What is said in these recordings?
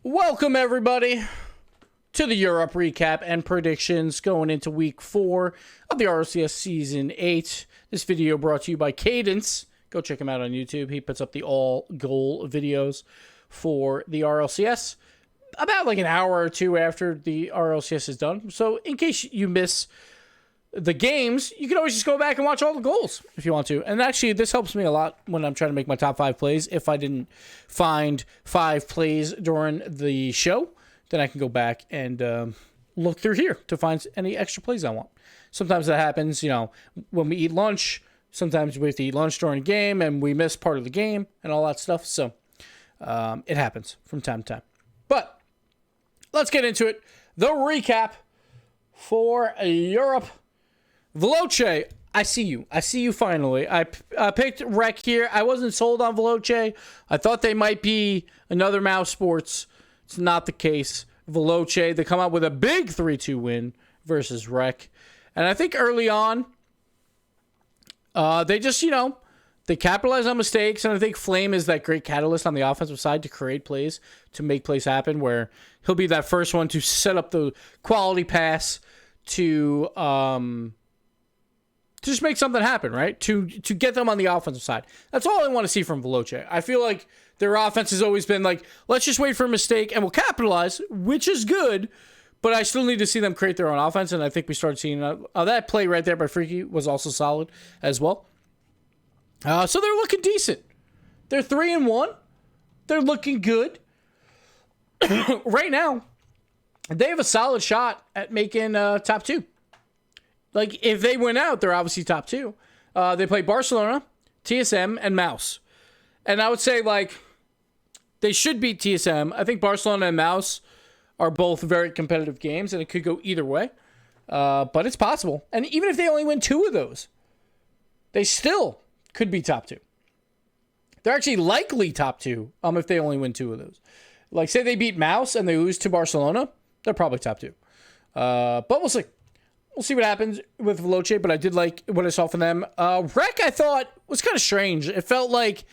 Welcome, everybody, to the Europe recap and predictions going into week 4 of the Rlcs Season 8. This video brought to you by Kdence. Go check him out on YouTube. He puts up the all-goal videos for the Rlcs about like an hour or two after the Rlcs is done. So in case you miss the games, you can always just go back and watch all the goals if you want to. And actually, this helps me a lot when I'm trying to make my top 5 plays. If I didn't find 5 plays during the show, then I can go back and look through here to find any extra plays I want. Sometimes that happens, you know, when we eat lunch. Sometimes we have to eat lunch during a game and we miss part of the game and all that stuff. So it happens from time to time. But let's get into it. The recap for Europe. Veloce, I see you. I see you finally. I picked Rec here. I wasn't sold on Veloce. I thought they might be another Mouse Sports. It's not the case. Veloce, they come out with a big 3-2 win versus Rec. And I think early on, they just, they capitalize on mistakes. And I think Flame is that great catalyst on the offensive side to create plays, to make plays happen, where he'll be that first one to set up the quality pass to just make something happen, right? To get them on the offensive side. That's all I want to see from Veloce. I feel like their offense has always been like, let's just wait for a mistake and we'll capitalize, which is good, but I still need to see them create their own offense, and I think we started seeing that play right there by Freaky was also solid as well. So they're looking decent. They're 3-1. They're looking good. Right now, they have a solid shot at making top 2. Like, if they win out, they're obviously top 2. They play Barcelona, TSM, and Mouse. And I would say, like, they should beat TSM. I think Barcelona and Mouse are both very competitive games, and it could go either way. But it's possible. And even if they only win 2 of those, they still could be top 2. They're actually likely top 2 if they only win 2 of those. Like, say they beat Mouse and they lose to Barcelona, they're probably top 2. But we'll see. We'll see what happens with Veloce, but I did like what I saw from them. Rec, I thought, was kind of strange. It felt like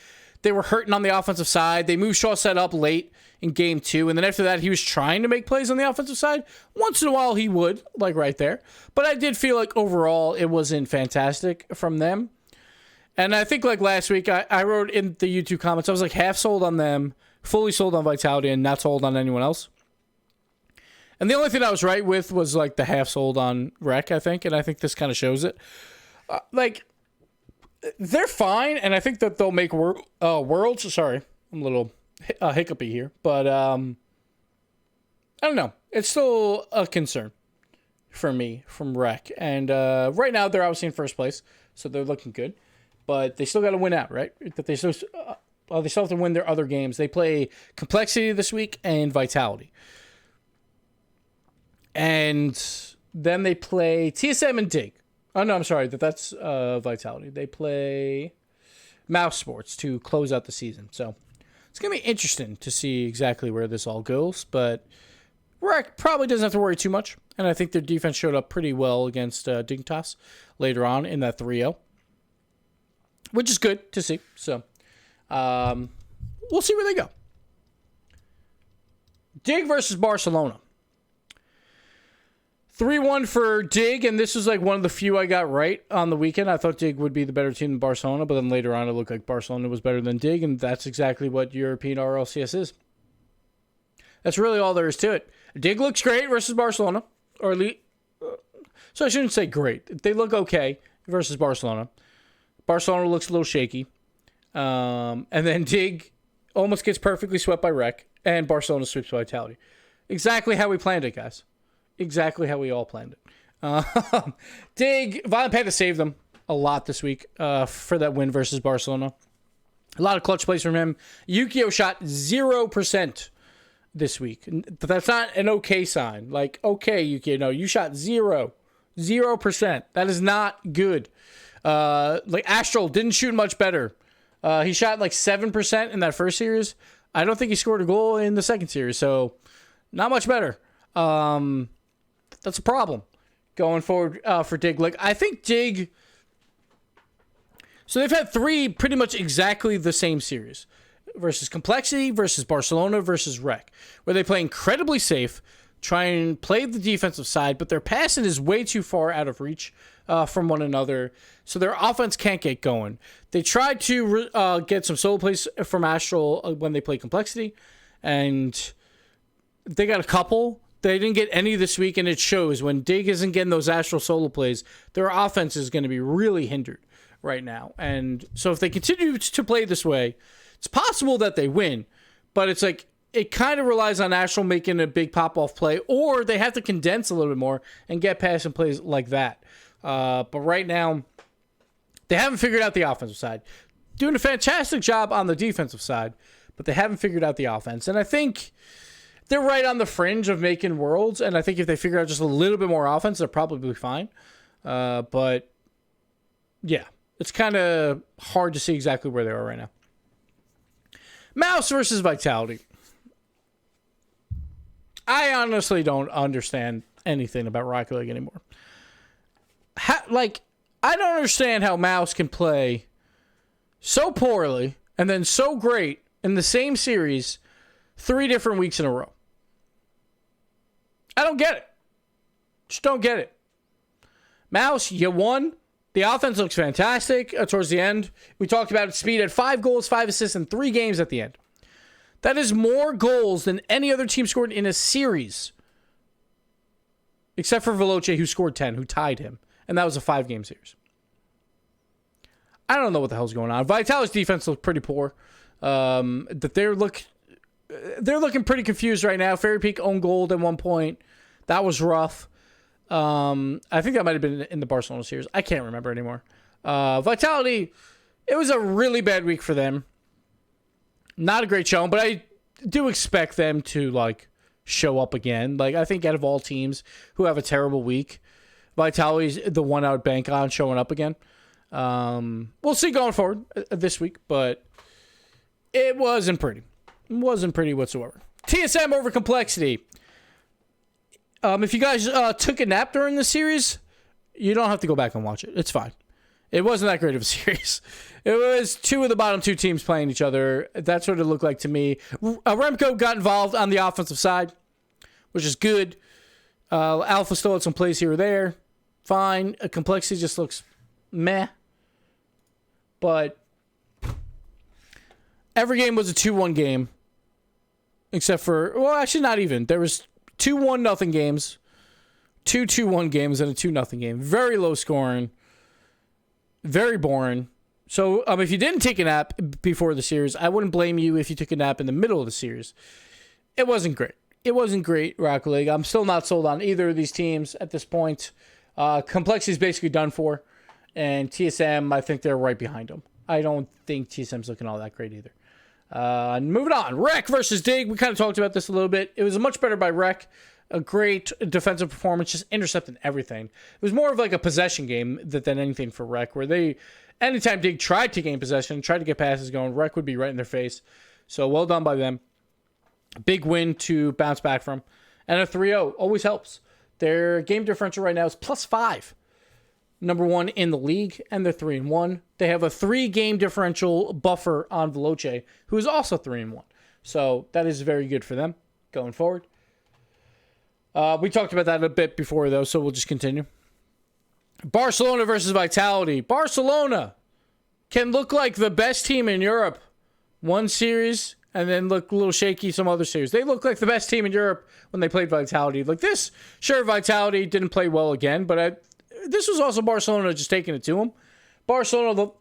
they were hurting on the offensive side. They moved Shaw set up late in game 2, and then after that, he was trying to make plays on the offensive side. Once in a while, he would, like right there. But I did feel like overall, it wasn't fantastic from them. And I think like last week, I wrote in the YouTube comments, I was like half sold on them, fully sold on Vitality, and not sold on anyone else. And the only thing I was right with was like the half sold on Rec, I think. And I think this kind of shows it. They're fine. And I think that they'll make Worlds. Sorry, I'm a little hiccupy here. But I don't know. It's still a concern for me from Rec. And right now they're obviously in first place. So they're looking good. But they still got to win out, right? That they still have to win their other games. They play Complexity this week and Vitality. And then they play TSM and Dig. Oh, no, I'm sorry. That's Vitality. They play Mouse Sports to close out the season. So it's going to be interesting to see exactly where this all goes. But Rec probably doesn't have to worry too much. And I think their defense showed up pretty well against Dignitas later on in that 3-0. Which is good to see. So we'll see where they go. Dig versus Barcelona. 3-1 for Dig, and this was like one of the few I got right on the weekend. I thought Dig would be the better team than Barcelona, but then later on it looked like Barcelona was better than Dig, and that's exactly what European Rlcs is. That's really all there is to it. Dig looks great versus Barcelona, or at least, so I shouldn't say great. They look okay versus Barcelona. Barcelona looks a little shaky. And then Dig almost gets perfectly swept by Rec, and Barcelona sweeps Vitality. Exactly how we planned it, guys. Exactly how we all planned it. Dig, Violent Panda saved them a lot this week for that win versus Barcelona. A lot of clutch plays from him. Yukio shot 0% this week. That's not an okay sign. Like, okay, Yukio, no, you shot 0%. That is not good. Like Astral didn't shoot much better. He shot like 7% in that first series. I don't think he scored a goal in the second series, so not much better. That's a problem going forward for Dig. Like, I think Dig So they've had three pretty much exactly the same series. versus Complexity versus Barcelona versus Rec, where they play incredibly safe, try and play the defensive side, but their passing is way too far out of reach from one another, so their offense can't get going. They tried to get some solo plays from Astral when they played Complexity, and they got a couple. They didn't get any this week, and it shows. When Dig isn't getting those Astral solo plays, their offense is going to be really hindered right now. And so if they continue to play this way, it's possible that they win, but it's like it kind of relies on Astral making a big pop-off play, or they have to condense a little bit more and get passing plays like that. But right now, they haven't figured out the offensive side. Doing a fantastic job on the defensive side, but they haven't figured out the offense. And I think they're right on the fringe of making Worlds, and I think if they figure out just a little bit more offense, they're probably fine. But, yeah, it's kind of hard to see exactly where they are right now. Mouse versus Vitality. I honestly don't understand anything about Rocket League anymore. I don't understand how Mouse can play so poorly and then so great in the same series 3 different weeks in a row. I don't get it. Just don't get it. Mouse, you won. The offense looks fantastic towards the end. We talked about it. Speed had 5 goals, 5 assists in 3 games at the end. That is more goals than any other team scored in a series. Except for Veloce, who scored 10, who tied him. And that was a 5-game series. I don't know what the hell's going on. Vitality's defense looked pretty poor. They're looking pretty confused right now. Fairy Peak owned gold at one point. That was rough. I think that might have been in the Barcelona series. I can't remember anymore. Vitality, it was a really bad week for them. Not a great showing, but I do expect them to show up again. I think out of all teams who have a terrible week, Vitality's the one I would bank on showing up again. We'll see going forward this week, but it wasn't pretty. It wasn't pretty whatsoever. TSM over Complexity. If you guys took a nap during the series, you don't have to go back and watch it. It's fine. It wasn't that great of a series. It was 2 of the bottom 2 teams playing each other. That's what it looked like to me. Remco got involved on the offensive side, which is good. Alpha still had some plays here or there. Fine. Complexity just looks meh. But every game was a 2-1 game. Except for, well, actually not even. There was 2-1-0 games, 2-2-1 games, and a 2-0 game. Very low scoring. Very boring. So if you didn't take a nap before the series, I wouldn't blame you if you took a nap in the middle of the series. It wasn't great. It wasn't great, Rocket League. I'm still not sold on either of these teams at this point. Complexity is basically done for. And TSM, I think they're right behind them. I don't think TSM's looking all that great either. Moving on. Rec versus Dig. We kind of talked about this a little bit. It was much better by Rec. A great defensive performance, just intercepting everything. It was more of a possession game than anything for Rec, where anytime Dig tried to gain possession, tried to get passes going, Rec would be right in their face. So well done by them. Big win to bounce back from. And a 3-0 always helps. Their game differential right now is +5. Number 1 in the league, and they're 3-1. They have a 3-game differential buffer on Veloce, who is also 3-1. So that is very good for them going forward. We talked about that a bit before, though, so we'll just continue. Barcelona versus Vitality. Barcelona can look like the best team in Europe one series and then look a little shaky some other series. They look like the best team in Europe when they played Vitality. Sure, Vitality didn't play well again, but this was also Barcelona just taking it to them. Barcelona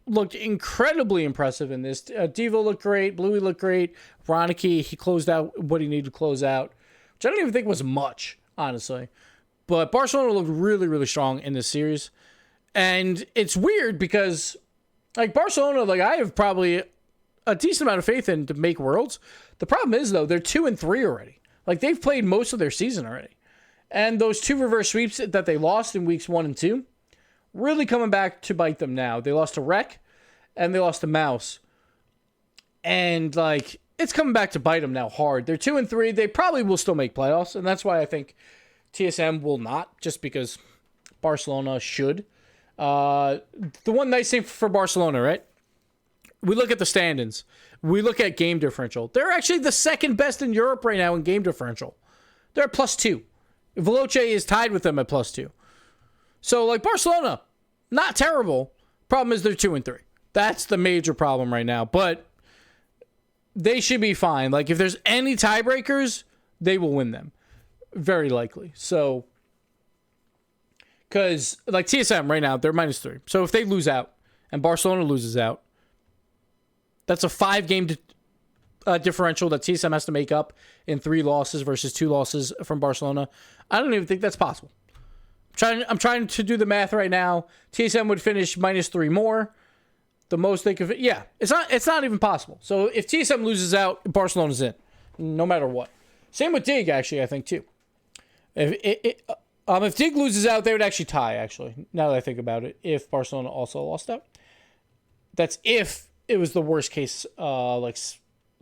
looked incredibly impressive in this. Devo looked great. Bluey looked great. Ronicky, he closed out what he needed to close out, which I don't even think was much, honestly. But Barcelona looked really, really strong in this series. And it's weird because, Barcelona, I have probably a decent amount of faith in to make Worlds. The problem is, though, they're 2-3 already. They've played most of their season already. And those 2 reverse sweeps that they lost in weeks 1 and 2, really coming back to bite them now. They lost to Rec, and they lost to Mouse. And, it's coming back to bite them now hard. They're 2-3. They probably will still make playoffs, and that's why I think TSM will not, just because Barcelona should. The one nice thing for Barcelona, right? We look at the standings. We look at game differential. They're actually the second best in Europe right now in game differential. They're at +2. Veloce is tied with them at +2. So, like, Barcelona, not terrible. Problem is they're 2-3. That's the major problem right now. But they should be fine. Like, if there's any tiebreakers, they will win them. Very likely. So, because, like, TSM right now, they're -3. So, if they lose out and Barcelona loses out, that's a 5-game differential that TSM has to make up in 3 losses versus 2 losses from Barcelona. I don't even think that's possible. I'm trying to do the math right now. TSM would finish -3 more. The most they could... Yeah, it's not even possible. So if TSM loses out, Barcelona's in, no matter what. Same with Dig, actually, I think, too. If Dig loses out, they would actually tie, actually, now that I think about it, if Barcelona also lost out. That's if it was the worst case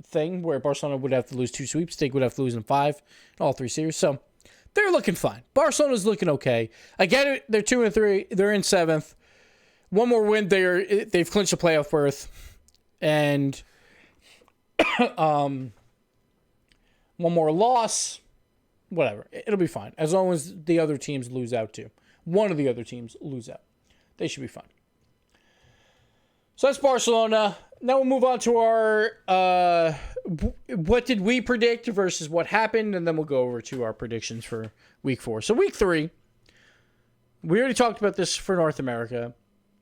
thing where Barcelona would have to lose 2 sweeps. Dig would have to lose in 5 in all 3 series. So they're looking fine. Barcelona's looking okay. I get it. They're 2-3. They're in 7th. One more win, they've clinched a playoff berth. And one more loss. Whatever. It'll be fine. As long as the other teams lose out too. One of the other teams lose out. They should be fine. So that's Barcelona. Now we'll move on to our what did we predict versus what happened, and then we'll go over to our predictions for week 4. So week 3, we already talked about this for North America.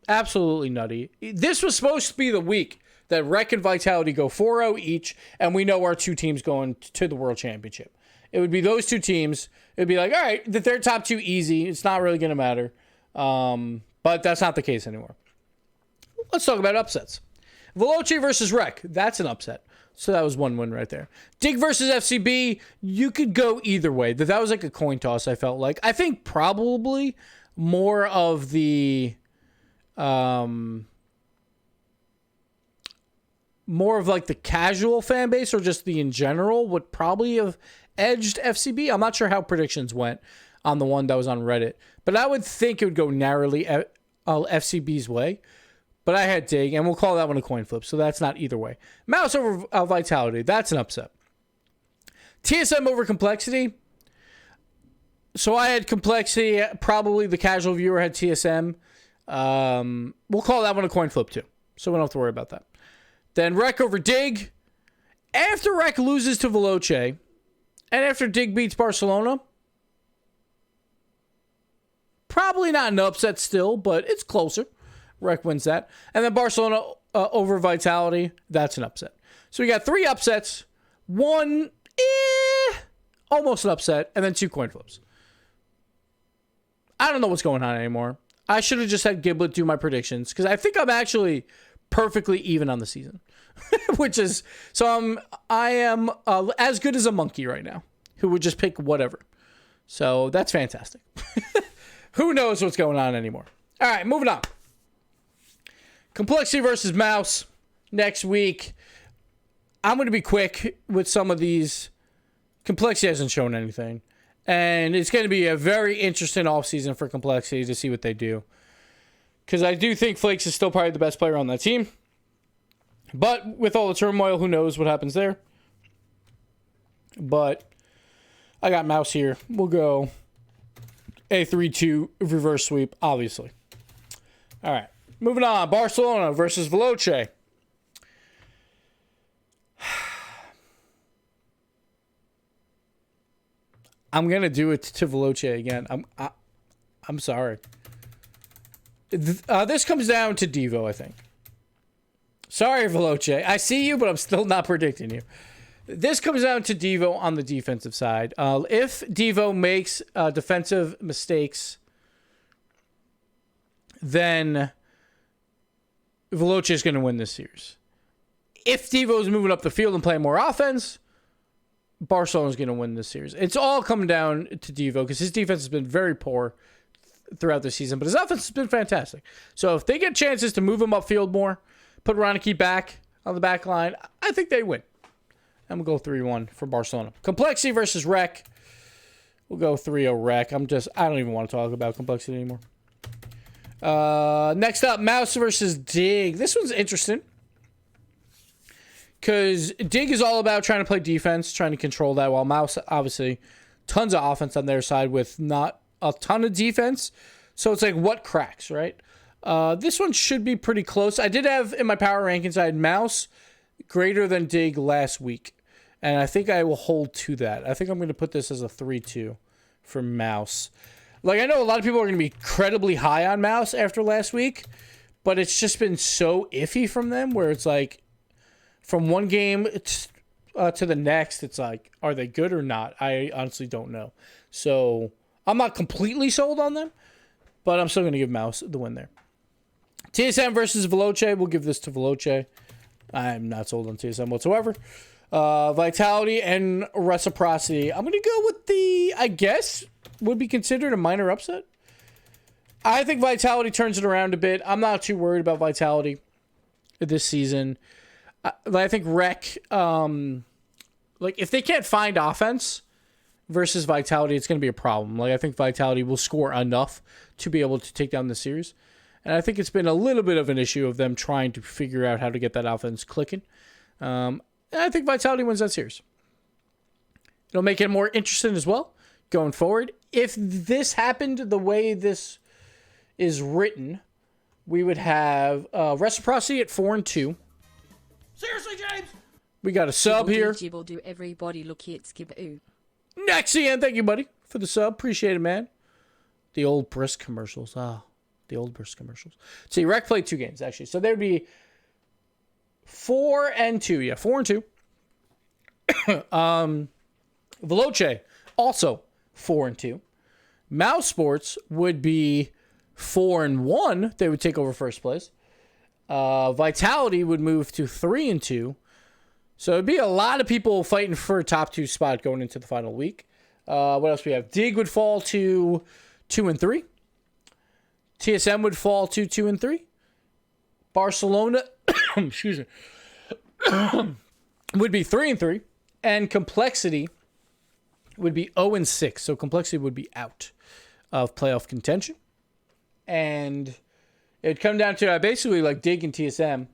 Absolutely nutty. This was supposed to be the week that Rec and Vitality go 4-0 each, and we know our 2 teams going to the World Championship. It would be those 2 teams. It would be like, all right, they're top 2 easy. It's not really going to matter. But that's not the case anymore. Let's talk about upsets. Veloce versus Rec. That's an upset. So that was 1 win right there. Dig versus FCB. You could go either way. That was like a coin toss, I felt like. I think probably more of the... more of like the casual fan base or just the in general would probably have edged FCB. I'm not sure how predictions went on the one that was on Reddit, but I would think it would go narrowly FCB's way. But I had Dig, and we'll call that one a coin flip, so that's not either way. Mouse over Vitality, that's an upset. TSM over Complexity. So I had Complexity, probably the casual viewer had TSM. We'll call that one a coin flip too, so we don't have to worry about that. Then Rec over Dig. After Rec loses to Veloce, and after Dig beats Barcelona, probably not an upset still, but it's closer. Rec wins that. And then Barcelona over Vitality. That's an upset. So we got 3 upsets. 1, almost an upset. And then 2 coin flips. I don't know what's going on anymore. I should have just had Giblet do my predictions. Because I think I'm actually perfectly even on the season. Which is... So I am as good as a monkey right now. Who would just pick whatever. So that's fantastic. Who knows what's going on anymore. All right, moving on. Complexity versus Mouse next week. I'm going to be quick with some of these. Complexity hasn't shown anything. And it's going to be a very interesting offseason for Complexity to see what they do. Because I do think Flakes is still probably the best player on that team. But with all the turmoil, who knows what happens there. But I got Mouse here. We'll go a 3-2 reverse sweep, obviously. All right. Moving on, Barcelona versus Veloce. I'm gonna do it to Veloce again. I'm sorry. This comes down to Devo, I think. Sorry, Veloce. I see you, but I'm still not predicting you. This comes down to Devo on the defensive side. If Devo makes defensive mistakes, then Veloce is going to win this series. If Devo is moving up the field and playing more offense, Barcelona is going to win this series. It's all coming down to Devo because his defense has been very poor throughout the season, but his offense has been fantastic. So if they get chances to move him upfield more, put Ronicky back on the back line, I think they win. And we'll go 3-1 for Barcelona. Complexity versus Rec. We'll go 3-0 Rec. I don't even want to talk about Complexity anymore. Next up, Mouse versus Dig. This one's interesting. Because Dig is all about trying to play defense, trying to control that, while Mouse, obviously, tons of offense on their side with not a ton of defense. So it's like, what cracks, right? This one should be pretty close. I did have, in my power rankings, I had Mouse greater than Dig last week. And I think I will hold to that. I think I'm going to put this as a 3-2 for Mouse. Like, I know a lot of people are going to be incredibly high on Mouse after last week, but it's just been so iffy from them where it's like, from one game to the next, it's like, are they good or not? I honestly don't know. So I'm not completely sold on them, but I'm still going to give Mouse the win there. TSM versus Veloce. We'll give this to Veloce. I'm not sold on TSM whatsoever. Vitality and Reciprocity. I'm going to go with the, I guess, would be considered a minor upset. I think Vitality turns it around a bit. I'm not too worried about Vitality this season. I think Rec, like, if they can't find offense versus Vitality, it's going to be a problem. Like, I think Vitality will score enough to be able to take down the series. And I think it's been a little bit of an issue of them trying to figure out how to get that offense clicking. And I think Vitality wins that series. It'll make it more interesting as well going forward. If this happened the way this is written, we would have Reciprocity at 4-2. Seriously, James? We got a sub here. Gibble do everybody look here, skip ooh. Nexian, thank you, buddy, for the sub. Appreciate it, man. The old brisk commercials. The old brisk commercials. See, Rec played 2 games, actually. So there'd be 4-2. Yeah, 4-2. Veloce, also 4-2. Mouse Sports would be 4-1. They would take over first place. Vitality would move to 3-2. So it'd be a lot of people fighting for a top 2 spot going into the final week. What else we have? Dig would fall to 2-3. TSM would fall to 2-3. Barcelona, excuse me, would be 3-3. And Complexity would be 0-6. So Complexity would be out of playoff contention. And it'd come down to basically like Dig and TSM.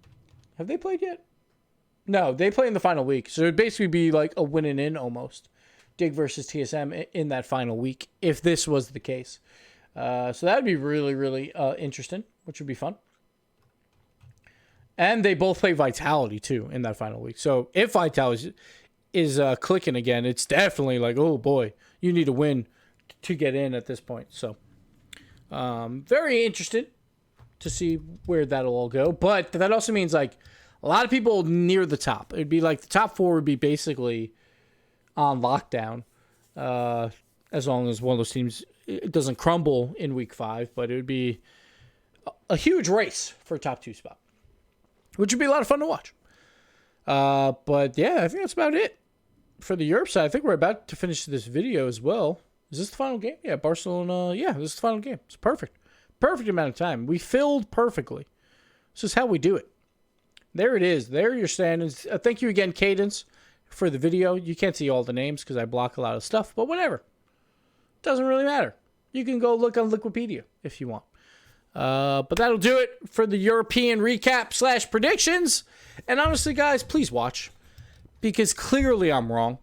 Have they played yet? No, they play in the final week. So it'd basically be like a win and in almost. Dig versus TSM in that final week, if this was the case. So that would be really, really interesting, which would be fun. And they both play Vitality, too, in that final week. So if Vitality is clicking again, it's definitely like, oh, boy, you need to win to get in at this point. So very interested to see where that'll all go. But that also means, like, a lot of people near the top. It'd be like the top 4 would be basically on lockdown as long as one of those teams it doesn't crumble in week 5, but it would be a huge race for a top 2 spot, which would be a lot of fun to watch. But yeah, I think that's about it for the Europe side. I think we're about to finish this video as well. Is this the final game? Yeah, Barcelona. Yeah, this is the final game. It's perfect. Perfect amount of time. We filled perfectly. This is how we do it. There it is. There are your standings. Thank you again, Kdence, for the video. You can't see all the names because I block a lot of stuff, but whatever. Doesn't really matter. You can go look on Wikipedia if you want. But that'll do it for the European recap / predictions. And honestly, guys, please watch. Because clearly I'm wrong.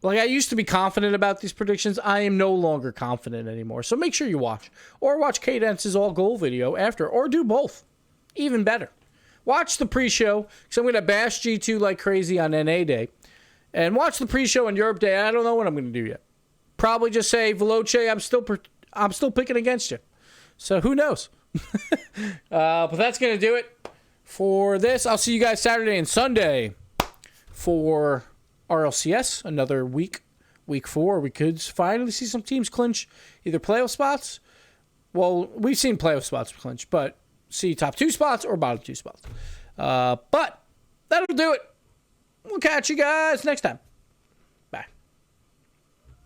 Like, I used to be confident about these predictions. I am no longer confident anymore. So make sure you watch. Or watch Kdence's all-goal video after. Or do both. Even better. Watch the pre-show. Because I'm going to bash G2 like crazy on NA Day. And watch the pre-show on Europe Day. I don't know what I'm going to do yet. Probably just say, Veloce, I'm still picking against you. So who knows? But that's going to do it for this. I'll see you guys Saturday and Sunday for Rlcs. Another week 4. We could finally see some teams clinch either playoff spots. Well, we've seen playoff spots clinch, but see top 2 spots or bottom 2 spots. But that'll do it. We'll catch you guys next time.